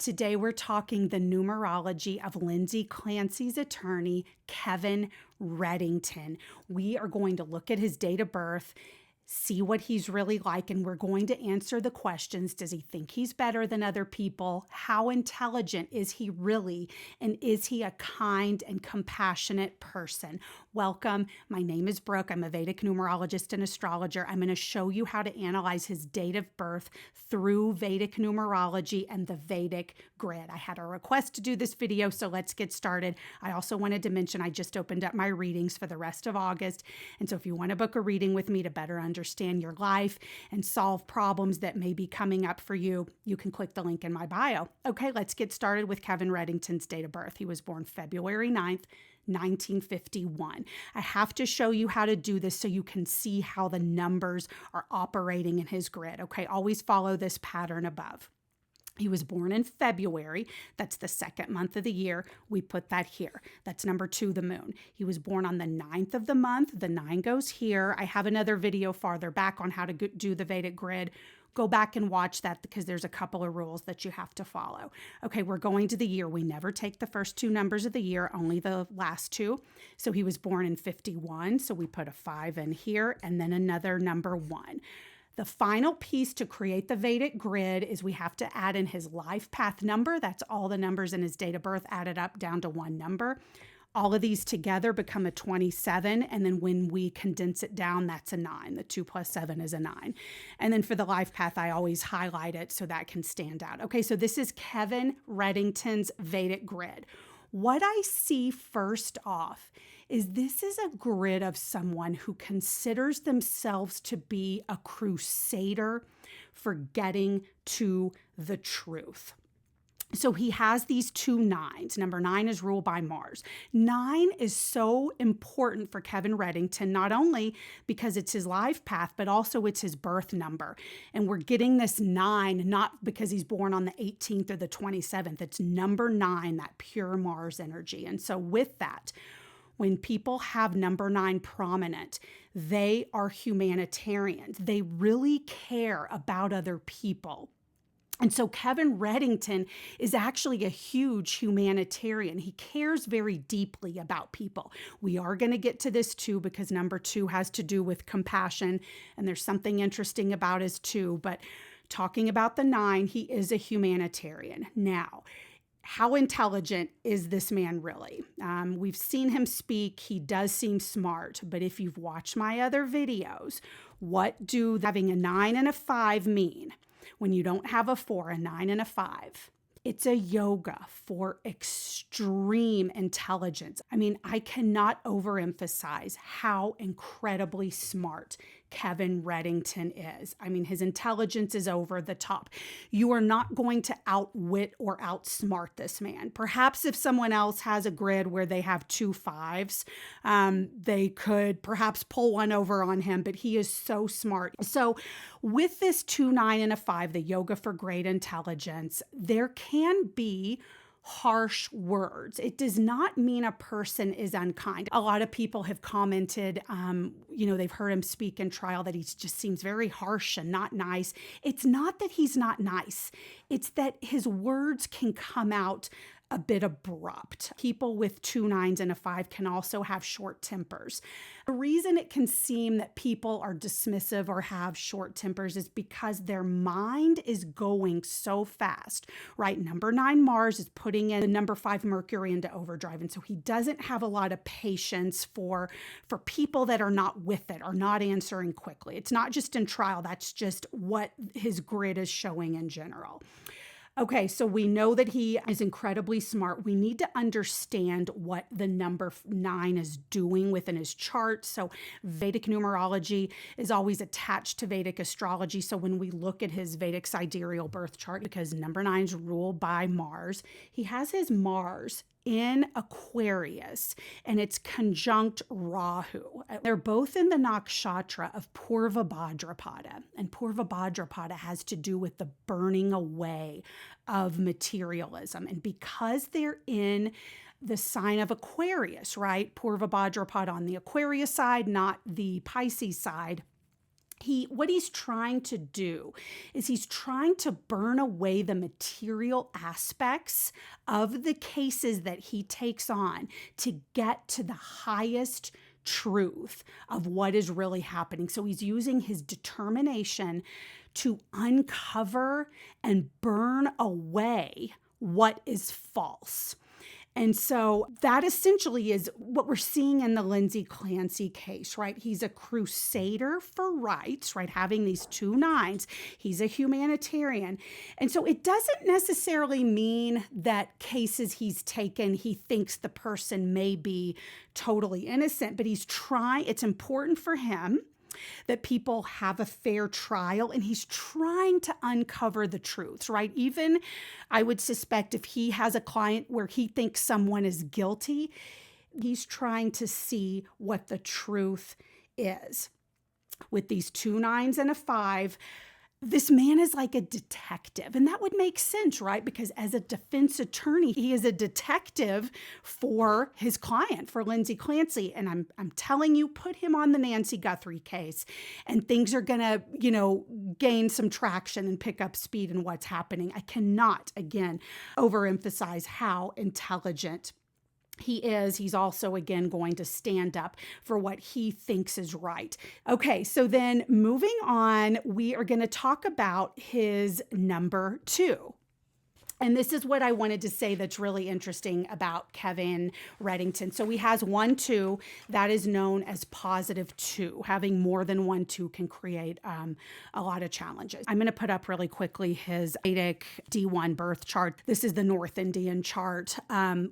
Today we're talking the numerology of Lindsay Clancy's attorney, Kevin Reddington. We are going to look at his date of birth, see what he's really like, and we're going to answer the questions. Does he think he's better than other people? How intelligent is he really? And is he a kind and compassionate person? Welcome. My name is Brooke. I'm a Vedic numerologist and astrologer. I'm going to show you how to analyze his date of birth through Vedic numerology and the Vedic grid. I had a request to do this video, so let's get started. I also wanted to mention I just opened up my readings for the rest of August. And so if you want to book a reading with me to better understand your life and solve problems that may be coming up for you, you can click the link in my bio. Okay, let's get started with Kevin Reddington's date of birth. He was born February 9th, 1951. I have to show you how to do this so you can see how the numbers are operating in his grid. Okay, always follow this pattern above. He was born in February. That's the second month of the year. We put that here. That's number 2, the moon. He was born on the 9th of the month. The 9 goes here. I have another video farther back on how to do the Vedic grid. Go back and watch that because there's a couple of rules that you have to follow. Okay, we're going to the year. We never take the first 2 numbers of the year, only the last 2. So he was born in 51. So we put a 5 in here and then another number 1. The final piece to create the Vedic grid is we have to add in his life path number. That's all the numbers in his date of birth added up down to one number. All of these together become a 27. And then when we condense it down, that's a 9. The 2 plus 7 is a 9. And then for the life path, I always highlight it so that can stand out. Okay, so this is Kevin Reddington's Vedic grid. What I see first off is this is a grid of someone who considers themselves to be a crusader for getting to the truth. So he has these 2 9s. Number 9 is ruled by Mars. 9 is so important for Kevin Reddington, not only because it's his life path, but also it's his birth number. And we're getting this 9, not because he's born on the 18th or the 27th. It's number 9, that pure Mars energy. And so with that, when people have number 9 prominent, they are humanitarians. They really care about other people. And so Kevin Reddington is actually a huge humanitarian. He cares very deeply about people. We are going to get to this too because number 2 has to do with compassion. And there's something interesting about his 2. But talking about the 9, he is a humanitarian. Now, how intelligent is this man really? We've seen him speak. He does seem smart. But if you've watched my other videos, what do having a 9 and a 5 mean? When you don't have a 4, a 9 and a 5, it's a yoga for extreme intelligence. I mean, I cannot overemphasize how incredibly smart Kevin Reddington is. I mean, his intelligence is over the top. You are not going to outwit or outsmart this man. Perhaps if someone else has a grid where they have 2 5s, they could perhaps pull one over on him, but he is so smart. So with this 2 9 and a 5, the yoga for great intelligence, there can be harsh words. It does not mean a person is unkind. A lot of people have commented, they've heard him speak in trial that he just seems very harsh and not nice. It's not that he's not nice. It's that his words can come out a bit abrupt. People with 2 9s and a 5 can also have short tempers. The reason it can seem that people are dismissive or have short tempers is because their mind is going so fast, right? Number 9 Mars is putting in the number 5 Mercury into overdrive. And so he doesn't have a lot of patience for people that are not with it or not answering quickly. It's not just in trial. That's just what his grid is showing in general. Okay, so we know that he is incredibly smart. We need to understand what the number 9 is doing within his chart. So Vedic numerology is always attached to Vedic astrology. So when we look at his Vedic sidereal birth chart, because number 9 is ruled by Mars, he has his Mars in Aquarius, and it's conjunct Rahu. They're both in the nakshatra of Purva Bhadrapada, and Purva Bhadrapada has to do with the burning away of materialism. And because they're in the sign of Aquarius, right? Purva Bhadrapada on the Aquarius side, not the Pisces side. What he's trying to do is he's trying to burn away the material aspects of the cases that he takes on to get to the highest truth of what is really happening. So he's using his determination to uncover and burn away what is false. And so that essentially is what we're seeing in the Lindsay Clancy case, right? He's a crusader for rights, right? Having these 2 nines. He's a humanitarian. And so it doesn't necessarily mean that cases he's taken, he thinks the person may be totally innocent, but it's important for him that people have a fair trial, and he's trying to uncover the truths, right? Even I would suspect if he has a client where he thinks someone is guilty, he's trying to see what the truth is. With these 2 nines and a 5, this man is like a detective, and that would make sense, right? Because as a defense attorney, he is a detective for his client, for Lindsay Clancy. And I'm telling you, put him on the Nancy Guthrie case, and things are going to, gain some traction and pick up speed in what's happening. I cannot, again, overemphasize how intelligent he is. He's also, again, going to stand up for what he thinks is right. Okay, so then moving on, we are going to talk about his number 2. And this is what I wanted to say that's really interesting about Kevin Reddington. So he has 1 2 that is known as positive 2. Having more than 1 2 can create a lot of challenges. I'm going to put up really quickly his Vedic D1 birth chart. This is the North Indian chart.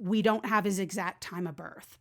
We don't have his exact time of birth.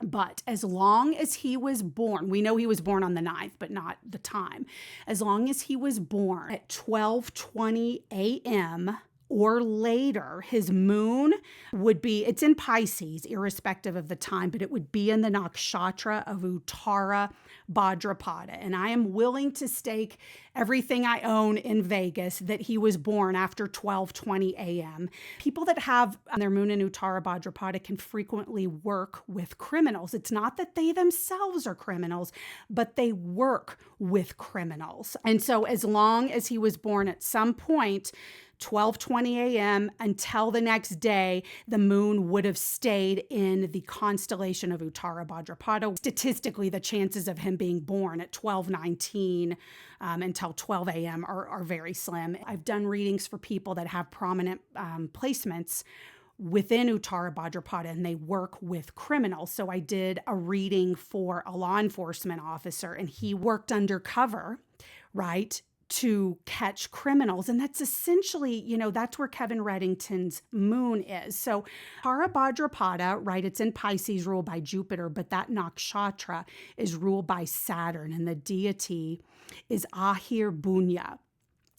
But as long as he was born, we know he was born on the 9th, but not the time. As long as he was born at 12:20 a.m., or later, his moon would be, it's in Pisces, irrespective of the time, but it would be in the nakshatra of Uttara Bhadrapada. And I am willing to stake everything I own in Vegas that he was born after 12:20 a.m. People that have their moon in Uttara Bhadrapada can frequently work with criminals. It's not that they themselves are criminals, but they work with criminals. And so as long as he was born at some point, 12:20 a.m. until the next day, the moon would have stayed in the constellation of Uttara Bhadrapada. Statistically, the chances of him being born at 12:19 until 12 a.m. are very slim. I've done readings for people that have prominent placements within Uttara Bhadrapada, and they work with criminals. So I did a reading for a law enforcement officer, and he worked undercover, right, to catch criminals. And that's essentially, that's where Kevin Reddington's moon is. So Uttara Bhadrapada, right, it's in Pisces, ruled by Jupiter, but that nakshatra is ruled by Saturn, and the deity is Ahir Bunya.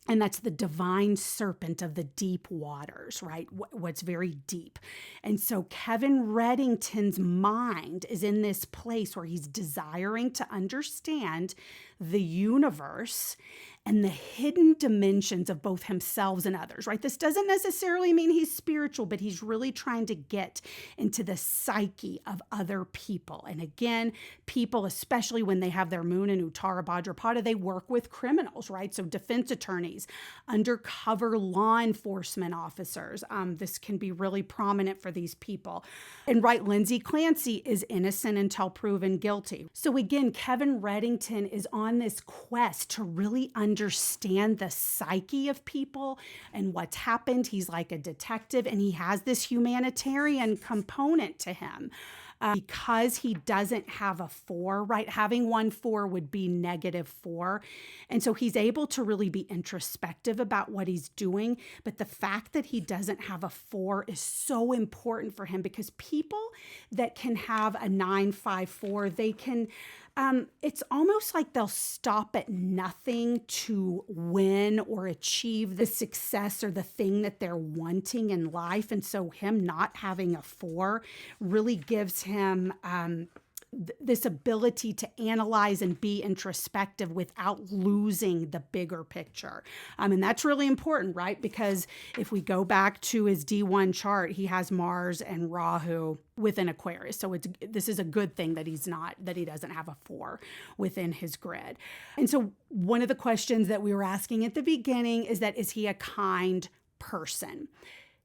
And that's the divine serpent of the deep waters, right? What's very deep. And so Kevin Reddington's mind is in this place where he's desiring to understand the universe and the hidden dimensions of both himself and others, right? This doesn't necessarily mean he's spiritual, but he's really trying to get into the psyche of other people. And again, people, especially when they have their moon in Uttara Bhadrapada, they work with criminals, right? So defense attorneys, undercover law enforcement officers, this can be really prominent for these people. And right, Lindsay Clancy is innocent until proven guilty. So again, Kevin Reddington is on this quest to really understand the psyche of people and what's happened. He's like a detective, and he has this humanitarian component to him. Because he doesn't have a 4, right? Having 1 4 would be -4. And so he's able to really be introspective about what he's doing. But the fact that he doesn't have a 4 is so important for him, because people that can have a 9 5 4, they can, it's almost like they'll stop at nothing to win or achieve the success or the thing that they're wanting in life. And so him not having a 4 really gives him this ability to analyze and be introspective without losing the bigger picture. And that's really important, right? Because if we go back to his D1 chart, he has Mars and Rahu within Aquarius. So this is a good thing that he doesn't have a 4 within his grid. And so one of the questions that we were asking at the beginning is he a kind person?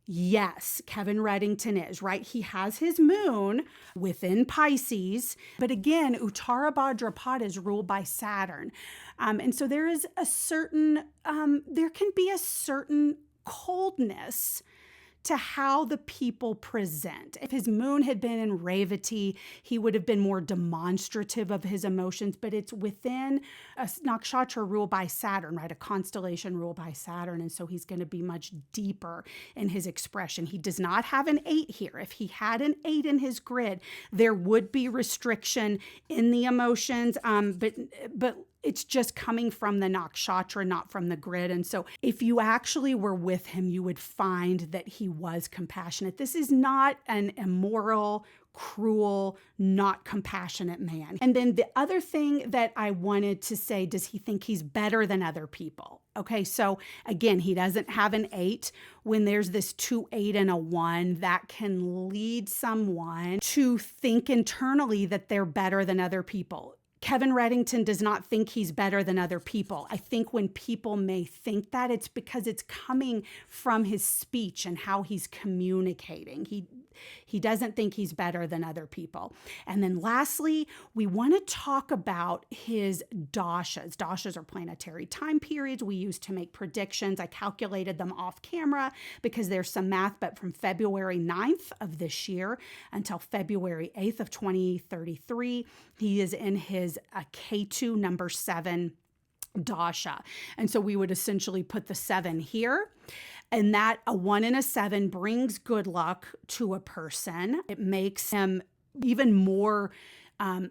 Yes, Kevin Reddington is, right? He has his moon within Pisces, but again, Uttara Bhadrapada is ruled by Saturn. And so there is there can be a certain coldness to how the people present. If his moon had been in Revati, he would have been more demonstrative of his emotions, but it's within a nakshatra ruled by Saturn, right? A constellation ruled by Saturn. And so he's going to be much deeper in his expression. He does not have an 8 here. If he had an 8 in his grid, there would be restriction in the emotions, but it's just coming from the nakshatra, not from the grid. And so if you actually were with him, you would find that he was compassionate. This is not an immoral, cruel, not compassionate man. And then the other thing that I wanted to say, does he think he's better than other people? Okay, so again, he doesn't have an 8. When there's this 2, 8, and a 1, that can lead someone to think internally that they're better than other people. Kevin Reddington does not think he's better than other people. I think when people may think that, it's because it's coming from his speech and how he's communicating. He doesn't think he's better than other people. And then lastly, we want to talk about his dashas. Dashas are planetary time periods we use to make predictions. I calculated them off camera because there's some math, but from February 9th of this year until February 8th of 2033, he is in his K2 number 7 dasha. And so we would essentially put the 7 here. And that a 1 and a 7 brings good luck to a person. It makes him even more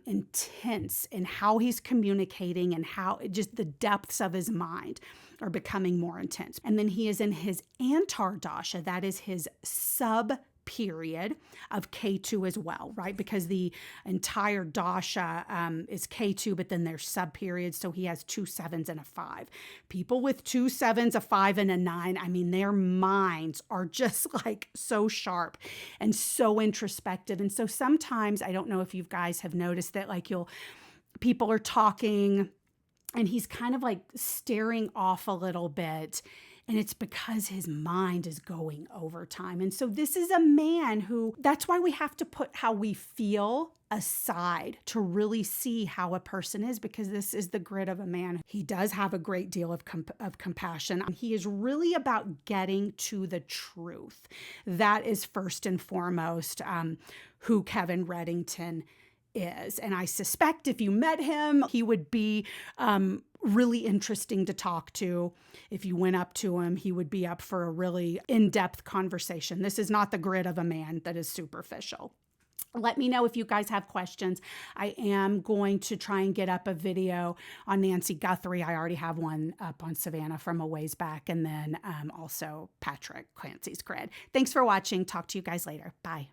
intense in how he's communicating and how just the depths of his mind are becoming more intense. And then he is in his Antar dasha. That is his sub period of K2 as well, right? Because the entire dasha is K2, but then there's sub periods. So he has 2 7s and a 5. People with 2 7s, a 5, and a 9, I mean, their minds are just like so sharp and so introspective. And so sometimes, I don't know if you guys have noticed that, like people are talking and he's kind of like staring off a little bit. And it's because his mind is going overtime. And so this is a man who, that's why we have to put how we feel aside to really see how a person is, because this is the grid of a man. He does have a great deal of compassion. He is really about getting to the truth. That is first and foremost who Kevin Reddington is. And I suspect if you met him, he would be really interesting to talk to. If you went up to him, he would be up for a really in-depth conversation. This is not the grid of a man that is superficial. Let me know if you guys have questions. I am going to try and get up a video on Nancy Guthrie. I already have one up on Savannah from a ways back, and then also Patrick Clancy's grid. Thanks for watching. Talk to you guys later. Bye.